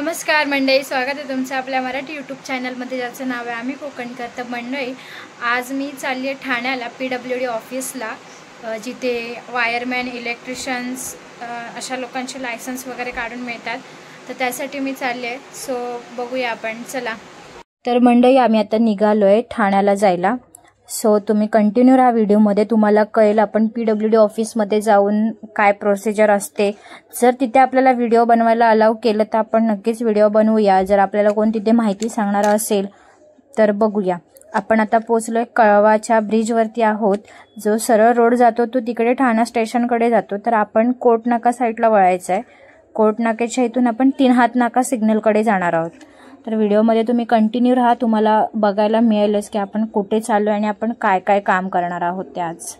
नमस्कार मंडळी, स्वागत आहे तुमचं आपल्या मराठी यूट्यूब चॅनलमध्ये, ज्याचं नाव आहे आम्ही कोकणकर. तर मंडळी, आज मी चालली आहे ठाण्याला PWD ऑफिसला, जिथे वायरमॅन, इलेक्ट्रिशियन्स अशा लोकांचे लायसन्स वगैरे काढून मिळतात. तर त्यासाठी मी चालली आहे. सो बघूया आपण, चला. तर मंडळी, आम्ही आता निघालो आहे ठाण्याला जायला. सो तुम्ही कंटिन्यू राहा व्हिडिओमध्ये, तुम्हाला कळेल आपण PWD ऑफिसमध्ये जाऊन काय प्रोसिजर असते. जर तिथे आपल्याला व्हिडिओ बनवायला अलाउ केलं तर आपण नक्कीच व्हिडिओ बनवूया. जर आपल्याला कोण तिथे माहिती सांगणार असेल तर बघूया. आपण आता पोचलोय, कळवाच्या ब्रिजवरती आहोत. जो सरळ रोड जातो तो तिकडे ठाणा स्टेशनकडे जातो. तर आपण कोर्ट नाका साईडला वळायचं आहे. कोर्ट नाक्याच्या इथून आपण 3 हात नाका सिग्नलकडे जाणार आहोत. तर व्हिडिओमध्ये तुम्ही कंटिन्यू राहा, तुम्हाला बघायला मिळेलच की आपण कुठे चाललो आणि आपण काय काय काम करणार आहोत ते आज.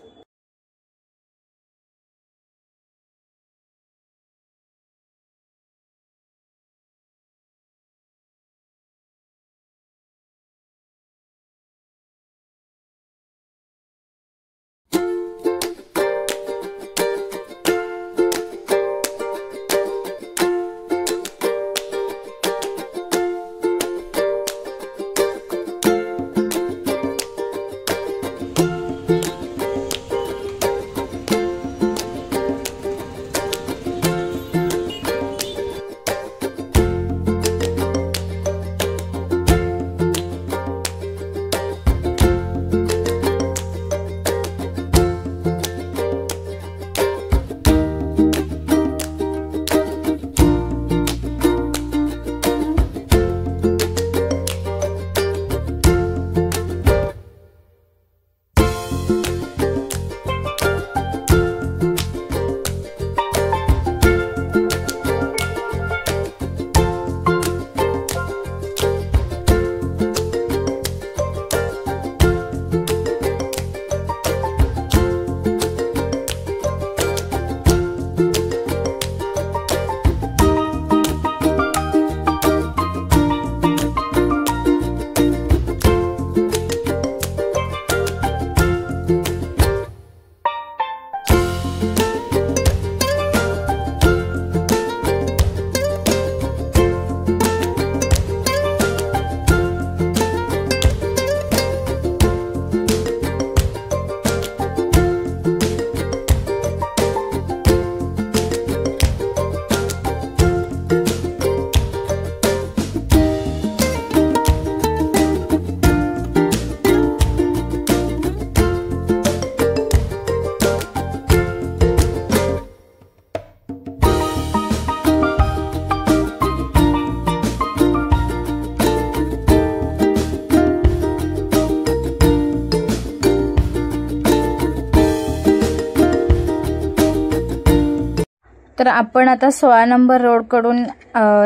तर आपण आता 16 नंबर रोडकडून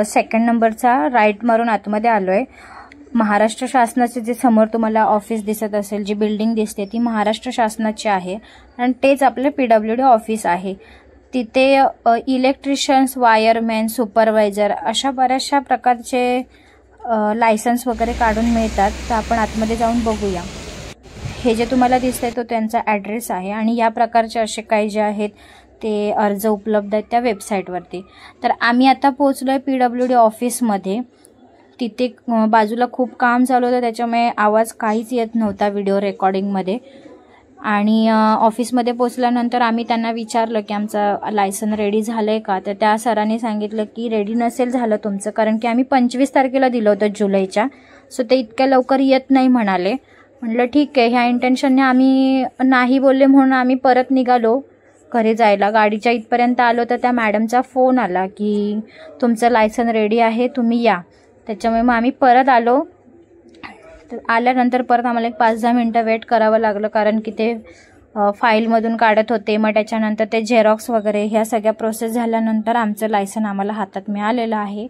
2nd नंबरचा राईट मारून आतमध्ये आलो आहे. महाराष्ट्र शासनाचे जे समोर तुम्हाला ऑफिस दिसत असेल, जी बिल्डिंग दिसते ती महाराष्ट्र शासनाची आहे आणि तेच आपले PWD ऑफिस आहे. तिथे इलेक्ट्रिशियन्स, वायरमॅन, सुपरवायझर अशा बऱ्याचशा प्रकारचे लायसन्स वगैरे काढून मिळतात. तर आपण आतमध्ये जाऊन बघूया. हे जे तुम्हाला दिसतंय तो त्यांचा ॲड्रेस आहे आणि या प्रकारचे असे काही जे आहेत ते अर्ज उपलब्ध आहेत त्या वेबसाईटवरती. तर आम्ही आता पोहोचलो आहे PWD ऑफिसमध्ये. तिथे बाजूला खूप काम चालू होतं, त्याच्यामुळे आवाज काहीच येत नव्हता व्हिडिओ रेकॉर्डिंगमध्ये. आणि ऑफिसमध्ये पोचल्यानंतर आम्ही त्यांना विचारलं की आमचं लायसन रेडी झालं आहे का. तर त्या सरांनी सांगितलं की रेडी नसेल झालं तुमचं, कारण की आम्ही 25 तारखेला दिलं होतं जुलैच्या. सो ते इतक्या लवकर येत नाही म्हणाले. म्हटलं ठीक आहे. ह्या इंटेन्शनने आम्ही नाही बोलले म्हणून आम्ही परत निघालो घरी जायला. गाडीच्या इथपर्यंत आलो तर त्या मॅडमचा फोन आला की तुमचं लायसन रेडी आहे, तुम्ही या. त्याच्यामुळे मग आम्ही परत आलो. तर आल्यानंतर परत आम्हाला 5-10 मिनटं वेट करावं लागलं, कारण की ते फाईलमधून काढत होते. मग त्याच्यानंतर ते झेरॉक्स वगैरे ह्या सगळ्या प्रोसेस झाल्यानंतर आमचं लायसन आम्हाला हातात मिळालेलं आहे.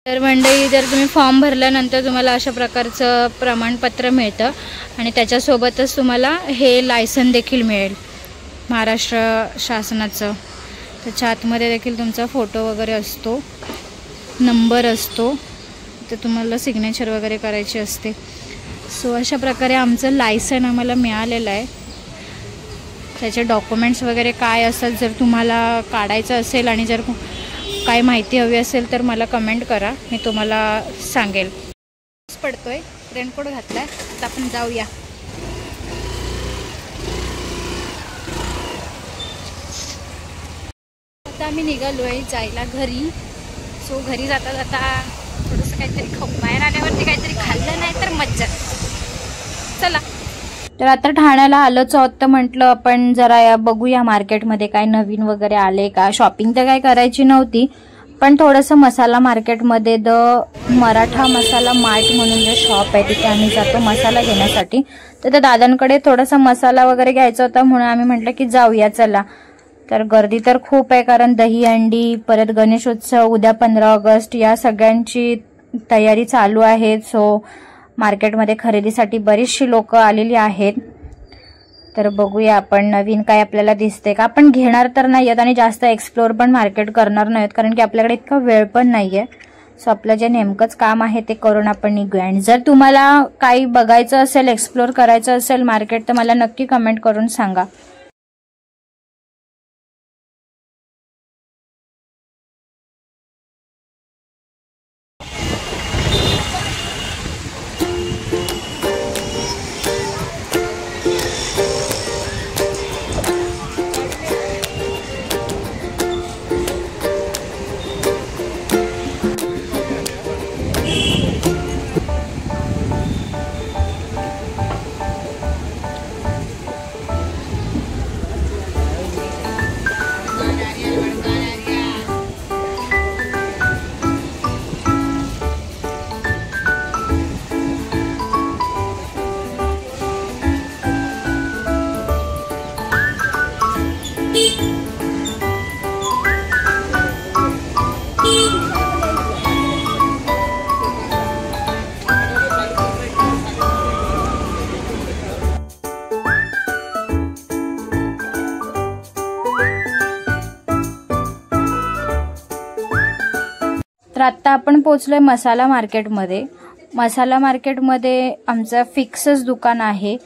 तर मंडळी, जर तुम्ही फॉर्म भरल्यानंतर तुम्हाला अशा प्रकारचं प्रमाणपत्र मिळतं आणि त्याच्यासोबतच तुम्हाला हे लायसन देखील मिळेल महाराष्ट्र शासनाचं. त्याच्या आतमध्ये देखील तुमचा फोटो वगैरे असतो, नंबर असतो, तर तुम्हाला सिग्नेचर वगैरे करायची असते. सो अशा प्रकारे आमचं लायसन आम्हाला मिळालेलं आहे. त्याचे डॉक्युमेंट्स वगैरे काय असतात जर तुम्हाला काढायचं असेल आणि जर काय माहिती हवी असेल तर मला कमेंट करा, मी तुम्हाला सांगेल. पडतोय, रेनकोट घातलाय. आता आपण जाऊया. आता आम्ही निघालोय जायला घरी. सो घरी जाता जाता थोडंसं काहीतरी खाऊ. बाहेर आल्यावरती काहीतरी खाल्लं नाही तर मज्जा. चला. तर आता ठाण्याला आलोच आहोत, तर म्हटलं आपण जरा बघूया मार्केटमध्ये काय नवीन वगैरे आले का. शॉपिंग तर काय करायची नव्हती, पण थोडंसं मसाला मार्केटमध्ये द मराठा मसाला मार्ट म्हणून जे शॉप आहे तिथे आम्ही जातो मसाला घेण्यासाठी. तर त्या दादांकडे थोडासा मसाला वगैरे घ्यायचा होता, म्हणून आम्ही म्हटलं की जाऊया चला. तर गर्दी तर खूप आहे, कारण दहीहंडी, परत गणेशोत्सव, उद्या 15 ऑगस्ट या सगळ्यांची तयारी चालू आहे. सो मार्केटमध्ये खरेदीसाठी बरीचशी लोक आलेली आहेत. तर बघूया आपण नवीन काय आपल्याला दिसते का. आपण घेणार तर नाही आहेत आणि जास्त एक्सप्लोर पण मार्केट करणार नाहीत, कारण की आपल्याकडे इतका वेळ पण नाहीये. सो आपलं जे नेमकंच काम आहे ते करून आपण निघूया. आणि जर तुम्हाला काही बघायचं असेल, एक्सप्लोर करायचं असेल मार्केट, तर मला नक्की कमेंट करून सांगा. तर आत्ता आपण पोहोचलोय मसाला मार्केटमध्ये. मसाला मार्केटमध्ये आमचं फिक्सच दुकान आहे,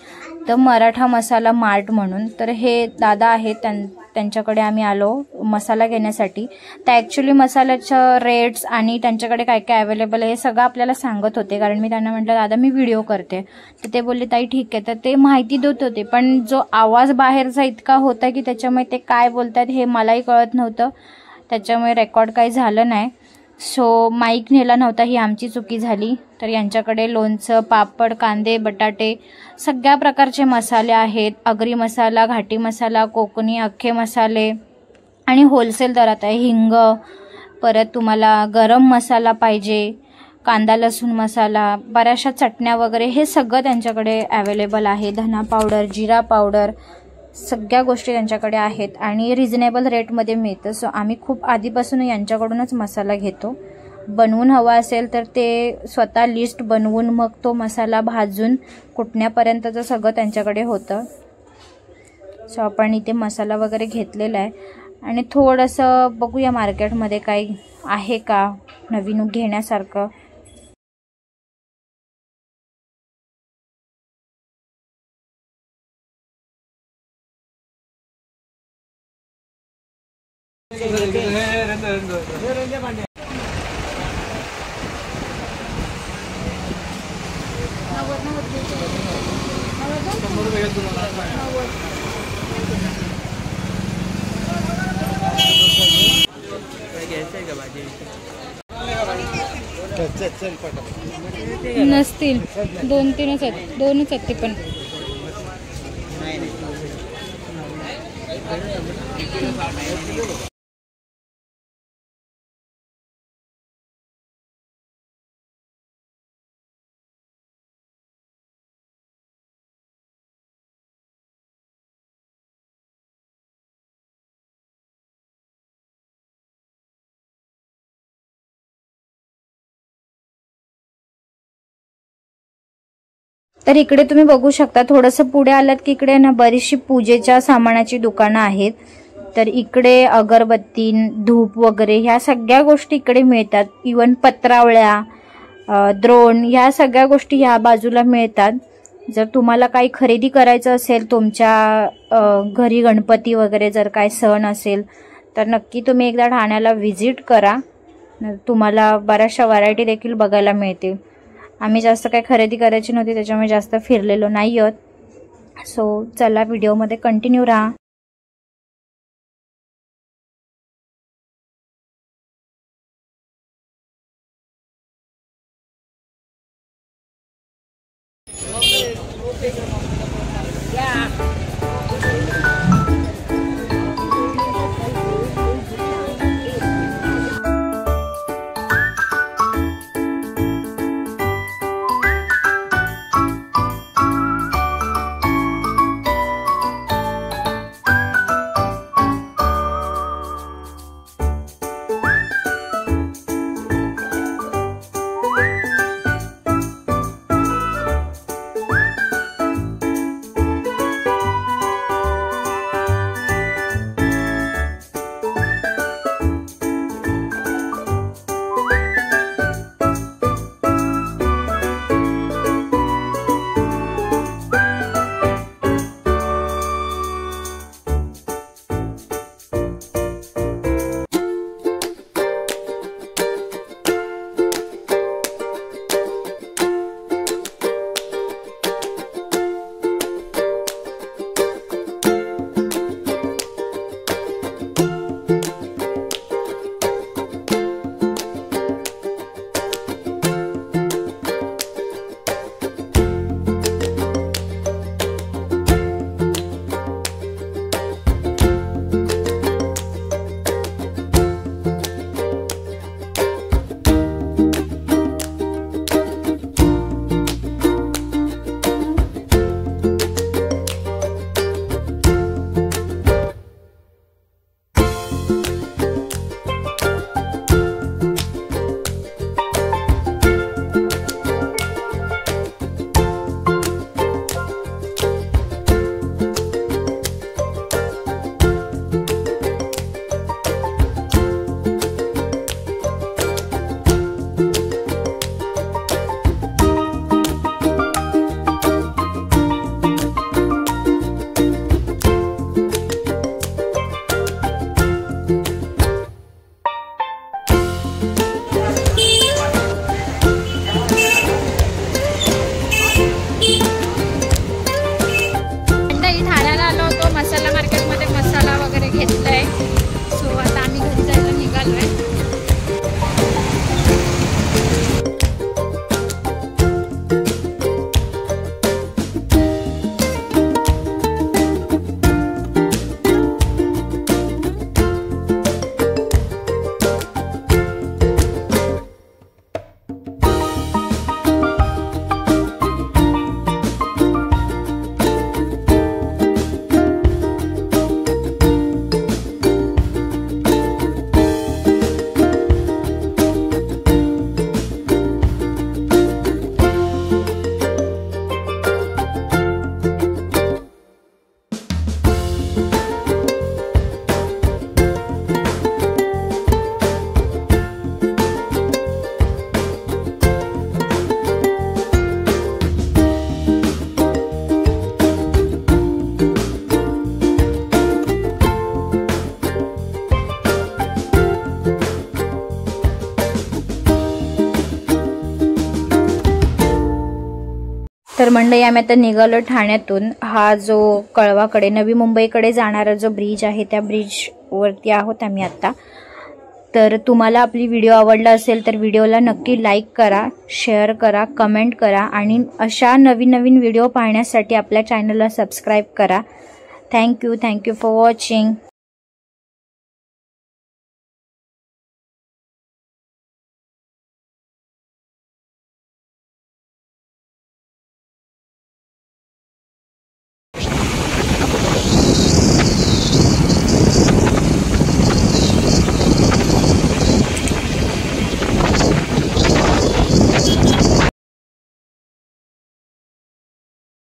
द मराठा मसाला मार्ट म्हणून. तर हे दादा आहेत, त्यांच्याकडे आम्ही आलो मसाला घेण्यासाठी. त्या ॲक्च्युली मसाल्याचं रेट्स आणि त्यांच्याकडे काय काय अवेलेबल आहे हे सगळं आपल्याला सांगत होते, कारण मी त्यांना म्हटलं दादा मी व्हिडिओ करते. तर ते बोलले ताई ठीक आहे. तर ते माहिती देत होते, पण जो आवाज बाहेरचा इतका होता की त्याच्यामुळे ते काय बोलतात हे मलाही कळत नव्हतं, त्याच्यामुळे रेकॉर्ड काही झालं नाही. सो माईक नेला नव्हता, ही आमची चुकी झाली. तर यांच्याकडे लोणचं, पापड, कांदे, बटाटे सगळ्या प्रकारचे मसाले आहेत. आगरी मसाला, घाटी मसाला, कोकणी, अख्खे मसाले आणि होलसेल दरात आहे. हिंग, परत तुम्हाला गरम मसाला पाहिजे, कांदा लसूण मसाला, बऱ्याचशा चटण्या वगैरे हे सगळं त्यांच्याकडे अवेलेबल आहे. धना पावडर, जिरा पावडर, सगळ्या गोष्टी त्यांच्याकडे आहेत आणि रिजनेबल रेटमध्ये मिळतं. सो आम्ही खूप आधीपासून यांच्याकडूनच मसाला घेतो. बनवून हवा असेल तर ते स्वतः लिस्ट बनवून मग तो मसाला भाजून कुटण्यापर्यंतचं सगळं त्यांच्याकडे होतं. सो आपण इथे मसाला वगैरे घेतलेला आहे आणि थोडंसं बघूया मार्केटमध्ये काही आहे का नवीन घेण्यासारखं. नसतील, 2-3च आहेत, 2च आहेत ते पण. तर इकडे तुम्ही बघू शकता, थोडंसं पुढे आलात की इकडे ना बरीचशी पूजेच्या सामानाची दुकानं आहेत. तर इकडे अगरबत्ती, धूप वगैरे ह्या सगळ्या गोष्टी इकडे मिळतात. इवन पत्रावळ्या, द्रोण ह्या सगळ्या गोष्टी ह्या बाजूला मिळतात. जर तुम्हाला काही खरेदी करायचं असेल तुमच्या घरी, गणपती वगैरे जर काय सण असेल तर नक्की तुम्ही एकदा ठाण्याला व्हिजिट करा, तुम्हाला बऱ्याचशा व्हरायटी देखील बघायला मिळतील. आम्ही जास्त काही खरेदी करायची नव्हती त्याच्यामुळे जास्त फिरलेलो नाही आहोत. सो चला व्हिडिओमध्ये कंटिन्यू राहा. तर मंडळी आम्ही आता निघालो ठाण्यातून. हा जो कळवाकडे नवी मुंबईकडे जाणारा जो ब्रिज आहे त्या ब्रिजवरती आहोत आम्ही आता. तर तुम्हाला आपली व्हिडिओ आवडला असेल तर व्हिडिओला नक्की लाईक करा, शेअर करा, कमेंट करा आणि अशा नवीन नवीन व्हिडिओ पाहण्यासाठी आपल्या चॅनलला सबस्क्राईब करा. Thank you for watching.